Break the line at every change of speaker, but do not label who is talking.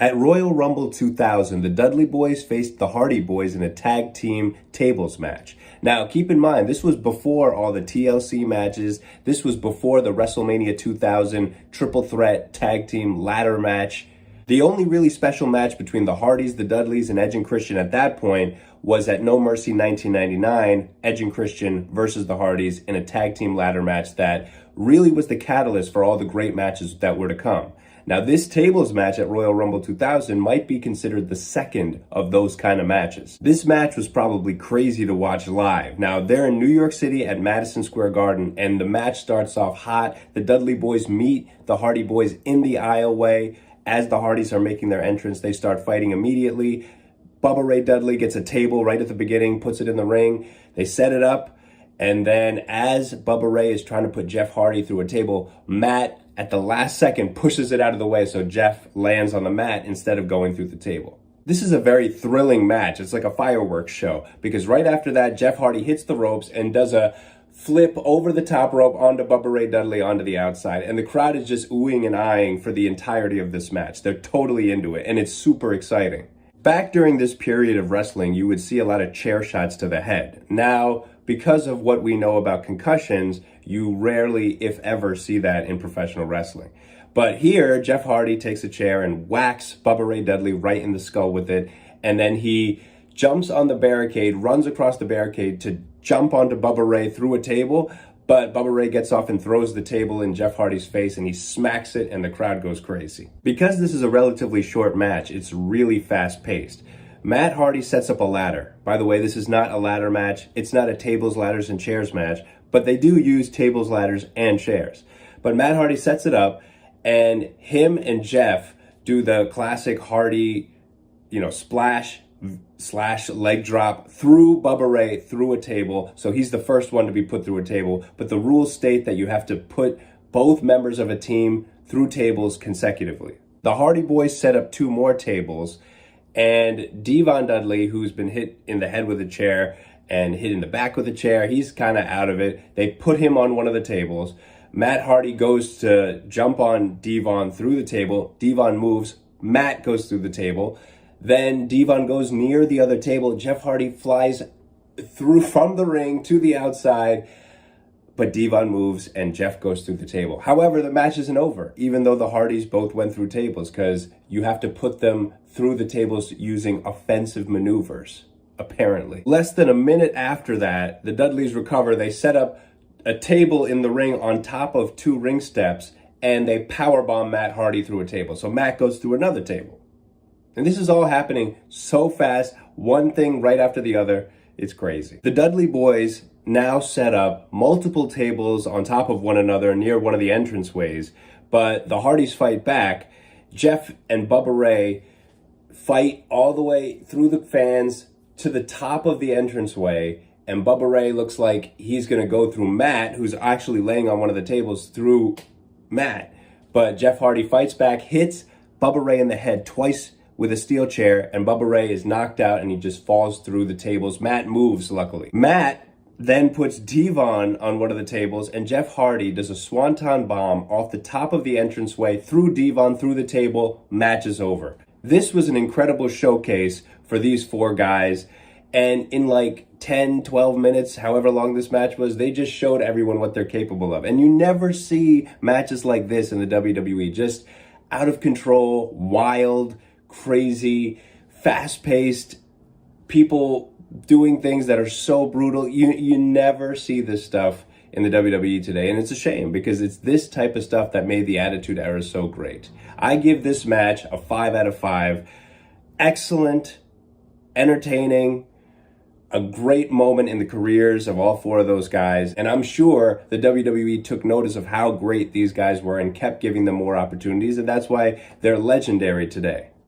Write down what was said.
At Royal Rumble 2000, the Dudley Boyz faced the Hardy Boyz in a tag team tables match. Now, keep in mind, this was before all the TLC matches. This was before the WrestleMania 2000 triple threat tag team ladder match. The only really special match between the Hardys, the Dudleys, and Edge and Christian at that point was at No Mercy 1999, Edge and Christian versus the Hardys in a tag team ladder match that really was the catalyst for all the great matches that were to come. Now, this tables match at Royal Rumble 2000 might be considered the second of those kind of matches. This match was probably crazy to watch live. Now, they're in New York City at Madison Square Garden, and the match starts off hot. The Dudley Boyz meet the Hardy Boyz in the aisleway. As the Hardys are making their entrance, they start fighting immediately. Bubba Ray Dudley gets a table right at the beginning, puts it in the ring. They set it up, and then as Bubba Ray is trying to put Jeff Hardy through a table, Matt, at the last second, pushes it out of the way so Jeff lands on the mat instead of going through the table. This is a very thrilling match. It's like a fireworks show, because right after that, Jeff Hardy hits the ropes and does a flip over the top rope onto Bubba Ray Dudley onto the outside, and the crowd is just oohing and eyeing for the entirety of this match. They're totally into it, and it's super exciting. Back during this period of wrestling, you would see a lot of chair shots to the head. Now, because of what we know about concussions, you rarely, if ever, see that in professional wrestling. But here, Jeff Hardy takes a chair and whacks Bubba Ray Dudley right in the skull with it, and then he jumps on the barricade, runs across the barricade to jump onto Bubba Ray through a table, but Bubba Ray gets off and throws the table in Jeff Hardy's face, and he smacks it, and the crowd goes crazy. Because this is a relatively short match, it's really fast-paced. Matt Hardy sets up a ladder. By the way, this is not a ladder match. It's not a tables, ladders, and chairs match, but they do use tables, ladders, and chairs. But Matt Hardy sets it up, and him and Jeff do the classic Hardy, splash / leg drop through Bubba Ray through a table. So he's the first one to be put through a table. But the rules state that you have to put both members of a team through tables consecutively. The Hardy Boyz set up 2 more tables, and Devon Dudley, who's been hit in the head with a chair and hit in the back with a chair, he's kind of out of it. They put him on one of the tables. Matt Hardy goes to jump on Devon through the table. Devon moves. Matt goes through the table. Then Devon goes near the other table. Jeff Hardy flies through from the ring to the outside, but Devon moves and Jeff goes through the table. However, the match isn't over, even though the Hardys both went through tables, because you have to put them through the tables using offensive maneuvers, apparently. Less than a minute after that, the Dudleys recover. They set up a table in the ring on top of 2 ring steps, and they powerbomb Matt Hardy through a table. So Matt goes through another table. And this is all happening so fast, one thing right after the other. It's crazy. The Dudley Boyz now set up multiple tables on top of one another near one of the entranceways, but the Hardys fight back. Jeff and Bubba Ray fight all the way through the fans to the top of the entranceway, and Bubba Ray looks like he's going to go through Matt, who's actually laying on one of the tables, through Matt. But Jeff Hardy fights back, hits Bubba Ray in the head twice with a steel chair, and Bubba Ray is knocked out and he just falls through the tables. Matt moves, luckily. Matt then puts Devon on one of the tables, and Jeff Hardy does a swanton bomb off the top of the entranceway through Devon, through the table. Match is over. This was an incredible showcase for these 4 guys, and in like 10, 12 minutes, however long this match was, they just showed everyone what they're capable of. And you never see matches like this in the WWE, just out of control, wild, crazy, fast-paced, people doing things that are so brutal. You never see this stuff in the WWE today, and it's a shame, because it's this type of stuff that made the Attitude Era so great. I give this match a 5 out of 5. Excellent, entertaining, a great moment in the careers of all 4 of those guys, and I'm sure the WWE took notice of how great these guys were and kept giving them more opportunities, and that's why they're legendary today.